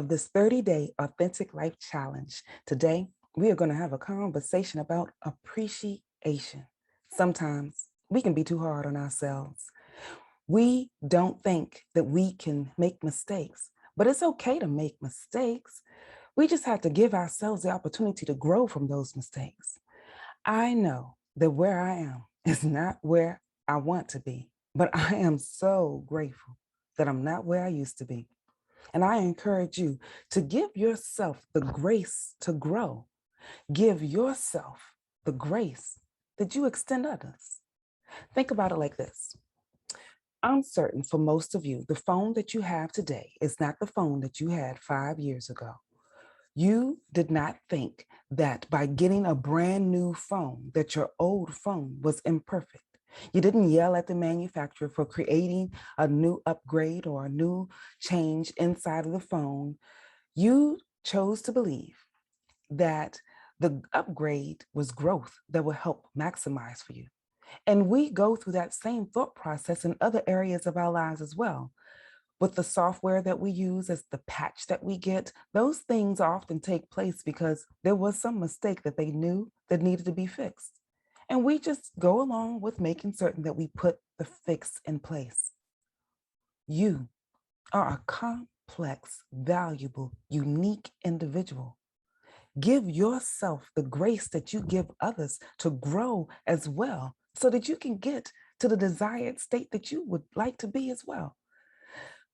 of this 30-day authentic life challenge. Today, we are going to have a conversation about appreciation. Sometimes we can be too hard on ourselves. We don't think that we can make mistakes, but it's okay to make mistakes. We just have to give ourselves the opportunity to grow from those mistakes. I know that where I am is not where I want to be, but I am so grateful that I'm not where I used to be. And I encourage you to give yourself the grace to grow. Give yourself the grace that you extend others. Think about it like this. I'm certain for most of you, the phone that you have today is not the phone that you had 5 years ago. You did not think that by getting a brand new phone, that your old phone was imperfect. You didn't yell at the manufacturer for creating a new upgrade or a new change inside of the phone. You chose to believe that the upgrade was growth that will help maximize for you. And we go through that same thought process in other areas of our lives as well. With the software that we use as the patch that we get, those things often take place because there was some mistake that they knew that needed to be fixed. And we just go along with making certain that we put the fix in place. You are a complex, valuable, unique individual. Give yourself the grace that you give others to grow as well, so that you can get to the desired state that you would like to be as well.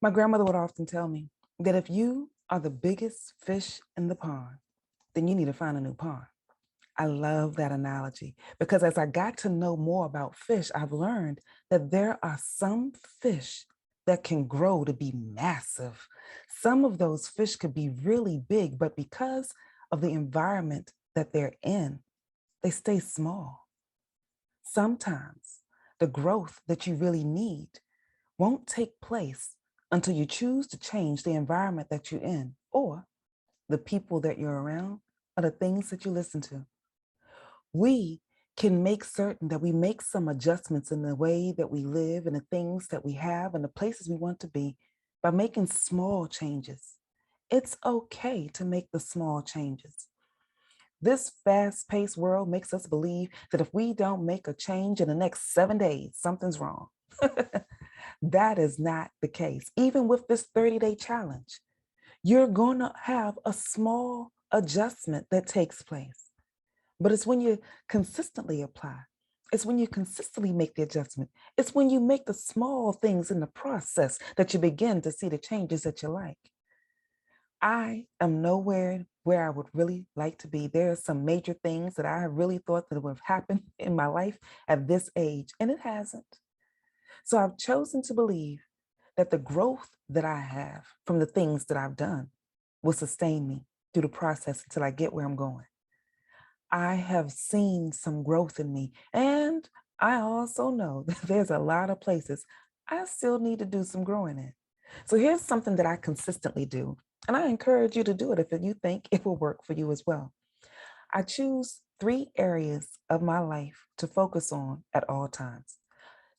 My grandmother would often tell me that if you are the biggest fish in the pond, then you need to find a new pond. I love that analogy because as I got to know more about fish, I've learned that there are some fish that can grow to be massive. Some of those fish could be really big, but because of the environment that they're in, they stay small. Sometimes the growth that you really need won't take place until you choose to change the environment that you're in, or the people that you're around, or the things that you listen to. We can make certain that we make some adjustments in the way that we live and the things that we have and the places we want to be by making small changes. It's okay to make the small changes. This fast-paced world makes us believe that if we don't make a change in the next 7 days, something's wrong. That is not the case. Even with this 30-day challenge, you're going to have a small adjustment that takes place. But it's when you consistently apply. It's when you consistently make the adjustment. It's when you make the small things in the process that you begin to see the changes that you like. I am nowhere where I would really like to be. There are some major things that I really thought that would have happened in my life at this age, and it hasn't. So I've chosen to believe that the growth that I have from the things that I've done will sustain me through the process until I get where I'm going. I have seen some growth in me, and I also know that there's a lot of places I still need to do some growing in. So here's something that I consistently do, and I encourage you to do it if you think it will work for you as well. I choose 3 areas of my life to focus on at all times.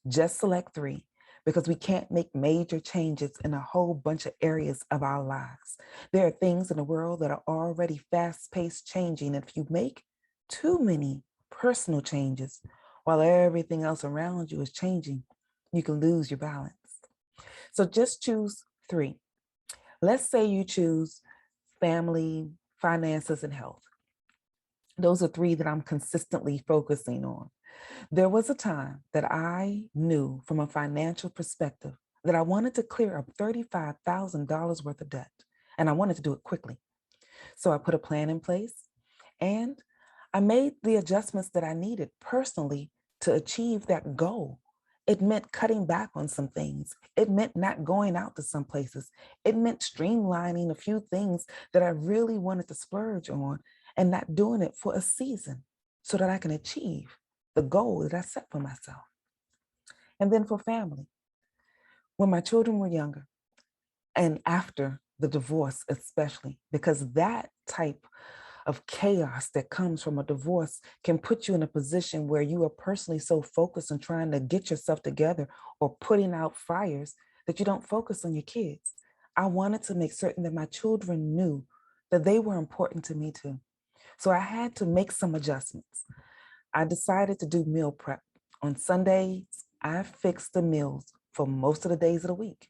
Just select 3 because we can't make major changes in a whole bunch of areas of our lives. There are things in the world that are already fast-paced changing. And if you make too many personal changes while everything else around you is changing, you can lose your balance. So just choose 3. Let's say you choose family, finances, and health. Those are 3 that I'm consistently focusing on. There was a time that I knew from a financial perspective that I wanted to clear up $35,000 worth of debt, and I wanted to do it quickly. So I put a plan in place and I made the adjustments that I needed personally to achieve that goal. It meant cutting back on some things. It meant not going out to some places. It meant streamlining a few things that I really wanted to splurge on and not doing it for a season so that I can achieve the goal that I set for myself. And then for family, when my children were younger and after the divorce, especially, because that type of chaos that comes from a divorce can put you in a position where you are personally so focused on trying to get yourself together or putting out fires that you don't focus on your kids. I wanted to make certain that my children knew that they were important to me too. So I had to make some adjustments. I decided to do meal prep. On Sundays, I fixed the meals for most of the days of the week.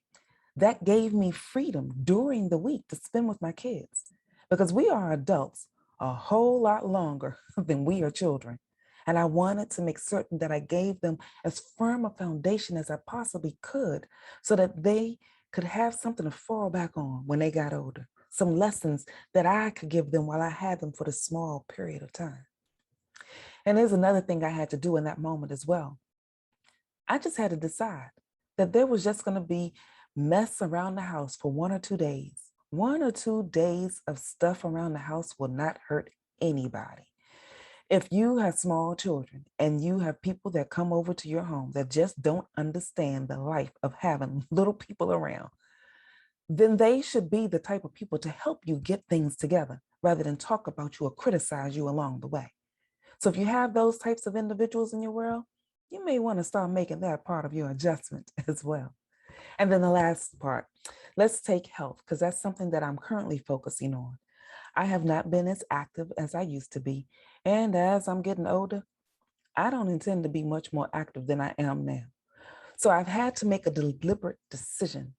That gave me freedom during the week to spend with my kids because we are adults a whole lot longer than we are children. And I wanted to make certain that I gave them as firm a foundation as I possibly could so that they could have something to fall back on when they got older, some lessons that I could give them while I had them for the small period of time. And there's another thing I had to do in that moment as well. I just had to decide that there was just going to be mess around the house for 1 or 2 days. 1 or 2 days of stuff around the house will not hurt anybody. If you have small children and you have people that come over to your home that just don't understand the life of having little people around, then they should be the type of people to help you get things together rather than talk about you or criticize you along the way. So if you have those types of individuals in your world, you may want to start making that part of your adjustment as well. And then the last part, let's take health, because that's something that I'm currently focusing on. I have not been as active as I used to be. And as I'm getting older, I don't intend to be much more active than I am now. So I've had to make a deliberate decision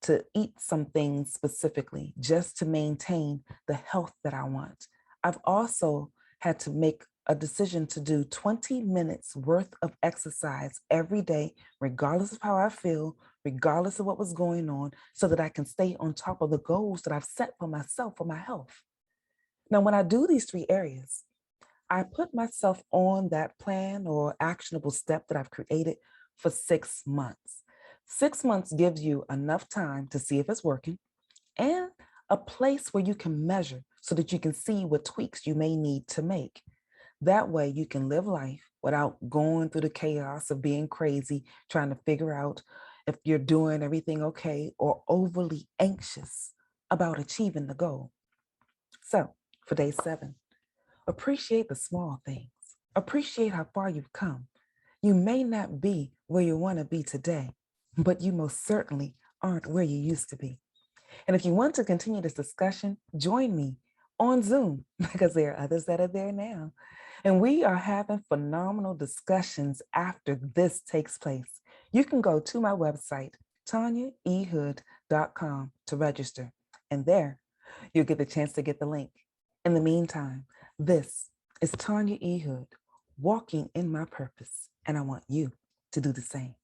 to eat some things specifically just to maintain the health that I want. I've also had to make a decision to do 20 minutes worth of exercise every day, regardless of how I feel, regardless of what was going on, so that I can stay on top of the goals that I've set for myself for my health. Now, when I do these 3 areas, I put myself on that plan or actionable step that I've created for 6 months. 6 months gives you enough time to see if it's working and a place where you can measure so that you can see what tweaks you may need to make. That way you can live life without going through the chaos of being crazy, trying to figure out if you're doing everything okay or overly anxious about achieving the goal. So for day 7, appreciate the small things. Appreciate how far you've come. You may not be where you want to be today, but you most certainly aren't where you used to be. And if you want to continue this discussion, join me on Zoom because there are others that are there now. And we are having phenomenal discussions after this takes place. You can go to my website, tanyaehood.com, to register. And there, you'll get the chance to get the link. In the meantime, this is Tanya E. Hood, walking in my purpose, and I want you to do the same.